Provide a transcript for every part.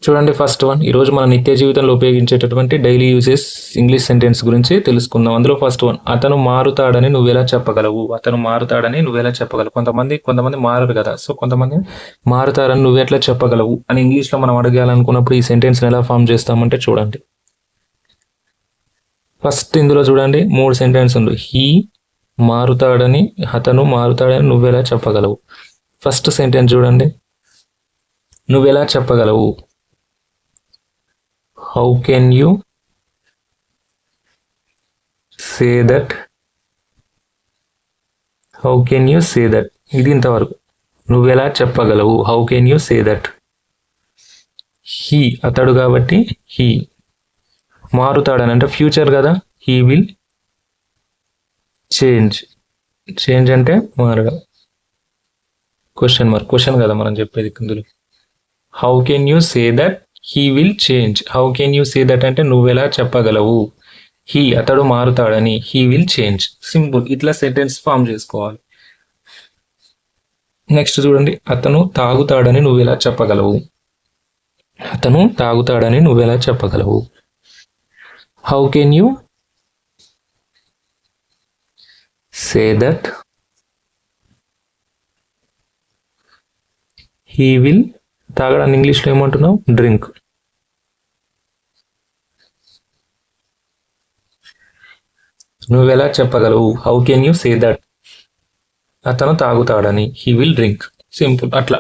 చూడండి first one. ఈరోజు మన నిత్య జీవితంలో ఉపయోగించేటటువంటి డైలీ యూజెస్ ఇంగ్లీష్ సెంటెన్స్ గురించి తెలుసుకుందాం. అందులో ఫస్ట్ వన్, అతను మారుతాడని నువ్వెలా చెప్పగలవు? అతను మారుతాడని నువ్వెలా చెప్పగలవు? కొంతమంది మారరు కదా, సో కొంతమంది మారుతారని నువ్వెట్లా చెప్పగలవు అని ఇంగ్లీష్లో మనం అడగాలనుకున్నప్పుడు ఈ సెంటెన్స్ని ఎలా ఫామ్ చేస్తామంటే చూడండి. ఫస్ట్ ఇందులో చూడండి 3 సెంటెన్స్ ఉంది. హీ మారుతాడని, అతను మారుతాడని నువ్వెలా చెప్పగలవు? ఫస్ట్ సెంటెన్స్ చూడండి, నువ్వెలా చెప్పగలవు? How can you say that? How can you say that? ఇది ఇంతవరకు. నువ్వెలా చెప్పగలవు? How can you say that? He అతడు కాబట్టి హీ. మారుతాడని అంటే ఫ్యూచర్ కదా, హీ విల్ చేంజ్. చేంజ్ అంటే మారడం. క్వశ్చన్ మార్క్, క్వశ్చన్ కదా మనం చెప్పేది ఇందులో. How can you say that he will change? How can you say that అంటే నువ్వెలా చెప్పగలవు? హీ అతడు మారుతాడని, హీ విల్ చేంజ్. సింపుల్. ఇట్లా సెంటెన్స్ ఫామ్ చేసుకోవాలి. నెక్స్ట్ చూడండి, అతను తాగుతాడని నువ్వెలా చెప్పగలవు? అతను తాగుతాడని నువ్వెలా చెప్పగలవు? How can you say that he will, తాగడాన్ని ఇంగ్లీష్లో ఏమంటున్నావు? డ్రింక్. నువ్వెలా చెప్పగలవు? How can you say that అతను తాగుతాడని, హీ విల్ డ్రింక్. సింపుల్. అట్లా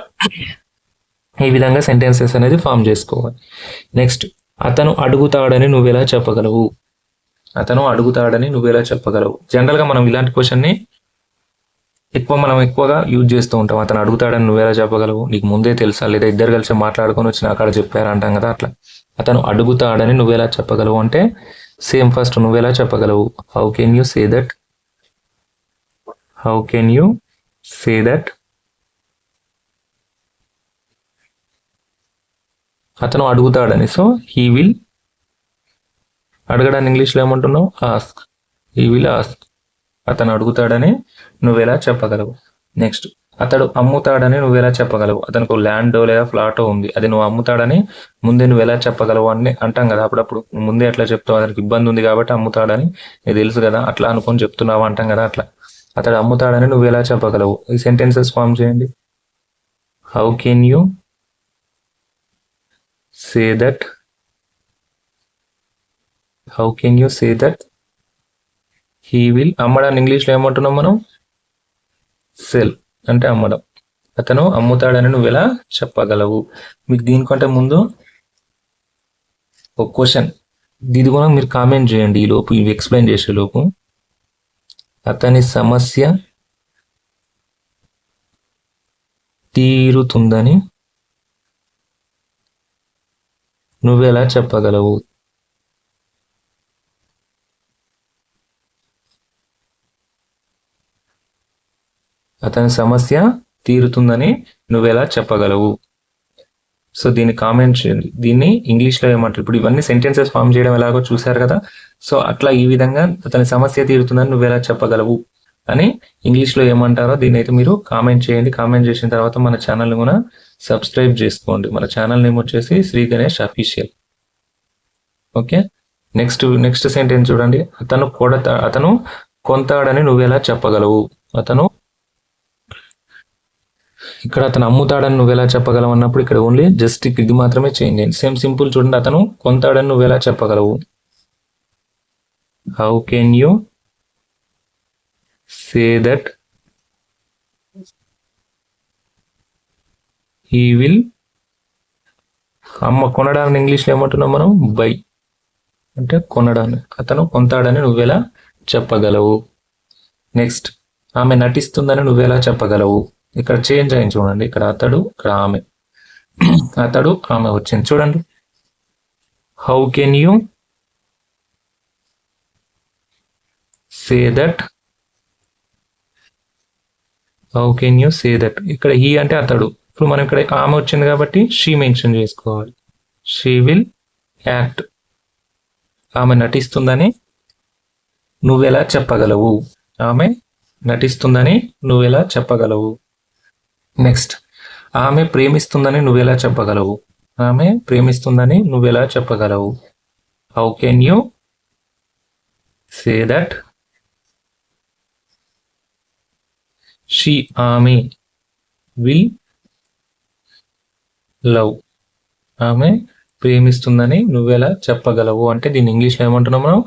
ఈ విధంగా సెంటెన్సెస్ అనేది ఫామ్ చేసుకోవాలి. నెక్స్ట్, అతను అడుగుతాడని నువ్వెలా చెప్పగలవు? అతను అడుగుతాడని నువ్వెలా చెప్పగలవు? జనరల్గా మనం ఇలాంటి క్వశ్చన్ని ఎక్కువగా యూజ్ చేస్తూ ఉంటాం. అతను అడుగుతాడని నువ్వెలా చెప్పగలవు? నీకు ముందే తెలుసా, లేదా ఇద్దరు కలిసి మాట్లాడుకొని వచ్చి అక్కడ చెప్పారు అంటాం కదా, అట్లా. అతను అడుగుతాడని నువ్వెలా చెప్పగలవు అంటే సేమ్. ఫస్ట్ నువ్వెలా చెప్పగలవు? How can you say that? How can you say that అతను అడుగుతాడని, సో హీ విల్. అడగడాన్ని ఇంగ్లీష్లో ఏమంటున్నావు? ఆస్క్. He will ask. అతను అడుగుతాడని నువ్వెలా చెప్పగలవు? నెక్స్ట్, అతడు అమ్ముతాడని నువ్వెలా చెప్పగలవు? అతనికి ల్యాండో లేదా ఫ్లాటో ఉంది, అది నువ్వు అమ్ముతాడని ముందే నువ్వెలా చెప్పగలవు అని అంటాం కదా అప్పుడప్పుడు. ముందే ఎట్లా చెప్తావు? అతనికి ఇబ్బంది ఉంది కాబట్టి అమ్ముతాడని నీకు తెలుసు కదా, అట్లా అనుకొని చెప్తున్నావు అంటాం కదా, అట్లా. అతడు అమ్ముతాడని నువ్వెలా చెప్పగలవు? ఈ సెంటెన్సెస్ ఫామ్ చేయండి. How can you say that? How can you say that he will. అమ్మడాన్ని ఇంగ్లీష్లో ఏమంటున్నాం మనం? సెల్ అంటే అమ్మడం. అతను అమ్ముతాడని నువ్వెలా చెప్పగలవు? మీకు దీనికంటే ముందు ఒక క్వశ్చన్, ఇది కూడా మీరు కామెంట్ చేయండి ఈ లోపు, ఇవి ఎక్స్ప్లెయిన్ చేసే లోపు. అతని సమస్య తీరుతుందని నువ్వెలా చెప్పగలవు? అతని సమస్య తీరుతుందని నువ్వెలా చెప్పగలవు? సో దీన్ని కామెంట్ చేయండి. దీన్ని ఇంగ్లీష్లో ఏమంటారు? ఇప్పుడు ఇవన్నీ సెంటెన్సెస్ ఫామ్ చేయడం ఎలాగో చూశారు కదా, సో అట్లా ఈ విధంగా అతని సమస్య తీరుతుందని నువ్వెలా చెప్పగలవు అని ఇంగ్లీష్లో ఏమంటారో దీన్ని అయితే మీరు కామెంట్ చేయండి. కామెంట్ చేసిన తర్వాత మన ఛానల్ని కూడా సబ్స్క్రైబ్ చేసుకోండి. మన ఛానల్ నేమ్ వచ్చేసి Shri Ganesh official. Okay. Next sentence చూడండి, అతను కొంటాడని నువ్వెలా చెప్పగలవు? ఇక్కడ అతను అమ్ముతాడని నువ్వెలా చెప్పగలవు అన్నప్పుడు ఇక్కడ ఓన్లీ జస్ట్ ఇది మాత్రమే చేంజ్ అయింది. Same simple. చూడండి, అతను కొంటాడని నువ్వెలా చెప్పగలవు? How can you say that he will. కొనడాన్ని ఇంగ్లీష్లో ఏమంటున్నాం మనం? బై అంటే కొనడాన్ని. అతను కొంటాడని నువ్వెలా చెప్పగలవు? నెక్స్ట్, ఆమె నటిస్తుందని నువ్వెలా చెప్పగలవు? ఇక్కడ చేంజ్ అయింది చూడండి, ఇక్కడ అతడు, ఇక్కడ ఆమె. అతడు ఆమె వచ్చింది చూడండి. How can you say that? How can you say that? ఇక్కడ హీ అంటే అతడు. ఇప్పుడు మనం ఇక్కడ ఆమె వచ్చింది కాబట్టి షీ మెన్షన్ చేసుకోవాలి. She will act. ఆమె నటిస్తుందని నువ్వెలా చెప్పగలవు? ఆమె నటిస్తుందని నువ్వెలా చెప్పగలవు? నెక్స్ట్, ఆమె ప్రేమిస్తుందని నువ్వెలా చెప్పగలవు? ఆమె ప్రేమిస్తుందని నువ్వెలా చెప్పగలవు? How can you say that ఆమె విల్ లవ్. ఆమె ప్రేమిస్తుందని నువ్వెలా చెప్పగలవు అంటే దీన్ని ఇంగ్లీష్లో ఏమంటున్నాం మనం?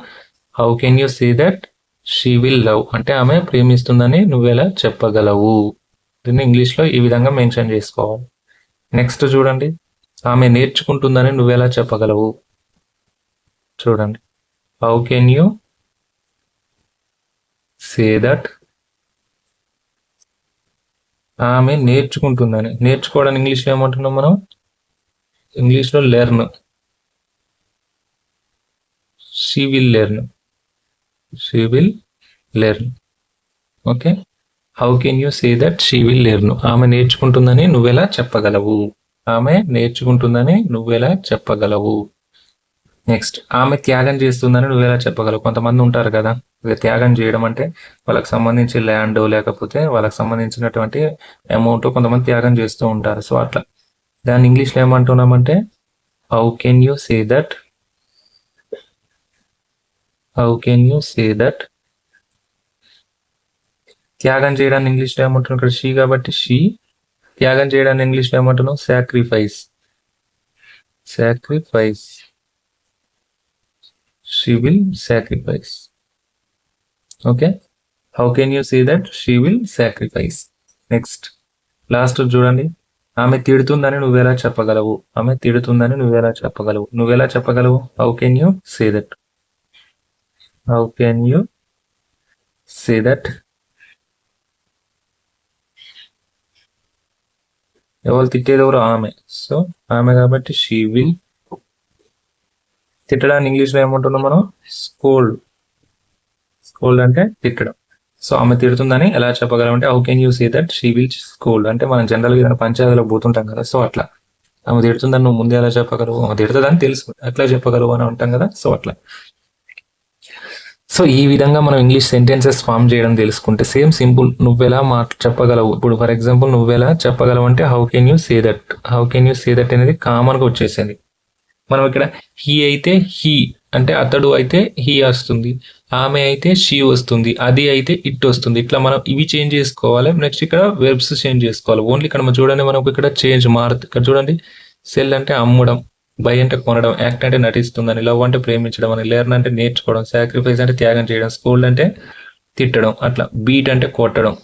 How can you say that she will love అంటే ఆమె ప్రేమిస్తుందని నువ్వెలా చెప్పగలవు. దీన్ని ఇంగ్లీష్లో ఈ విధంగా మెన్షన్ చేసుకోవాలి. నెక్స్ట్ చూడండి, ఆమె నేర్చుకుంటుందని నువ్వెలా చెప్పగలవు? చూడండి, how can you say that ఆమె నేర్చుకుంటుందని. నేర్చుకోవడానికి ఇంగ్లీష్లో ఏమంటున్నాం మనం? ఇంగ్లీష్లో learn. She will learn. She will learn. Okay, how can you say that she will learn. ఆమె నేర్చుకుంటుందని నువ్వెలా చెప్పగలవు? ఆమె నేర్చుకుంటుందని నువ్వెలా చెప్పగలవు. నెక్స్ట్, ఆమె త్యాగం చేస్తుందని నువ్వెలా చెప్పగలవు? కొంతమంది ఉంటారు కదా, త్యాగం చేయడం అంటే వాళ్ళకి సంబంధించి ల్యాండ్ లేకపోతే వాళ్ళకి సంబంధించినటువంటి అమౌంట్ కొంతమంది త్యాగం చేస్తూ ఉంటారు. సో అట్లా దాన్ని ఇంగ్లీష్లో ఏమంటున్నామంటే how can you say that త్యాగం చేయడాన్ని ఇంగ్లీష్లో ఏమంటున్నాం? ఇక్కడ షీ కాబట్టి షీ. త్యాగం చేయడాన్ని ఇంగ్లీష్లో ఏమంటున్నాం? Sacrifice. She will sacrifice. Okay, how can you say that she will sacrifice. Next last చూడండి, ఆమె తిడుతుందని నువ్వెలా చెప్పగలవు? ఆమె తిడుతుందని నువ్వెలా చెప్పగలవు? How can you say that ఎవరు తిట్టేది ఎవరు? ఆమె. సో ఆమె కాబట్టి షీ విల్. తిట్టడాన్ని ఇంగ్లీష్లో ఏమంటున్నాం మనం? స్కోల్డ్ అంటే తిట్టడం. సో ఆమె తిడుతుందని ఎలా చెప్పగలం అంటే how can you say that she will scold. అంటే మనం జనరల్గా ఏదైనా పంచాయతీలో పోతుంటాం కదా, సో అట్లా ఆమె తిడుతుందని నువ్వు ముందే ఎలా చెప్పగలవు? ఆమె తిడుతుందని తెలుసు, అట్లా చెప్పగలవు అని అంటాం కదా, సో అట్లా. సో ఈ విధంగా మనం ఇంగ్లీష్ సెంటెన్సెస్ ఫామ్ చేయడం తెలుసుకుంటే సేమ్ సింపుల్ నువ్వెలా చెప్పగలవు. ఇప్పుడు ఫర్ ఎగ్జాంపుల్ నువ్వెలా చెప్పగలవు అంటే how can you say that అనేది కామన్గా వచ్చేసింది. మనం ఇక్కడ హీ అయితే హీ అంటే అతడు అయితే హీ వస్తుంది, ఆమె అయితే షీ వస్తుంది, అది అయితే ఇట్ వస్తుంది. ఇట్లా మనం ఇవి చేంజ్ చేసుకోవాలి. నెక్స్ట్ ఇక్కడ వెర్బ్స్ చేంజ్ చేసుకోవాలి. ఓన్లీ ఇక్కడ మనం చూడండి, మనకు ఇక్కడ చేంజ్ మారుతుంది. ఇక్కడ చూడండి, సెల్ అంటే అమ్మడం, బై అంటే కొనడం, యాక్ట్ అంటే నటిస్తుందని, లవ్ అంటే ప్రేమించడం అని, లెర్న్ అంటే నేర్చుకోవడం, సాక్రిఫైస్ అంటే త్యాగం చేయడం, స్కోల్డ్ అంటే తిట్టడం, అట్లా బీట్ అంటే కొట్టడం.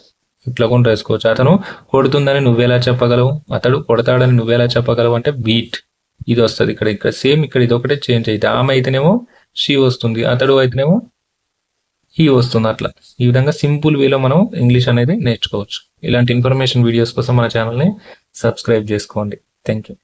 ఇట్లా కూడా వేసుకోవచ్చు. అతను కొడుతుందని నువ్వెలా చెప్పగలవు? అతడు కొడతాడని నువ్వెలా చెప్పగలవు అంటే బీట్. ఇది వస్తుంది ఇక్కడ సేమ్ ఇక్కడ ఇది ఒకటే చేంజ్ అయితే ఆమె అయితేనేమో షీ వస్తుంది, అతడు అయితేనేమో హీ వస్తుంది. అట్లా ఈ విధంగా సింపుల్ వేలో మనం ఇంగ్లీష్ అనేది నేర్చుకోవచ్చు. ఇలాంటి ఇన్ఫర్మేషన్ వీడియోస్ కోసం మన ఛానల్ని సబ్స్క్రైబ్ చేసుకోండి. Thank you.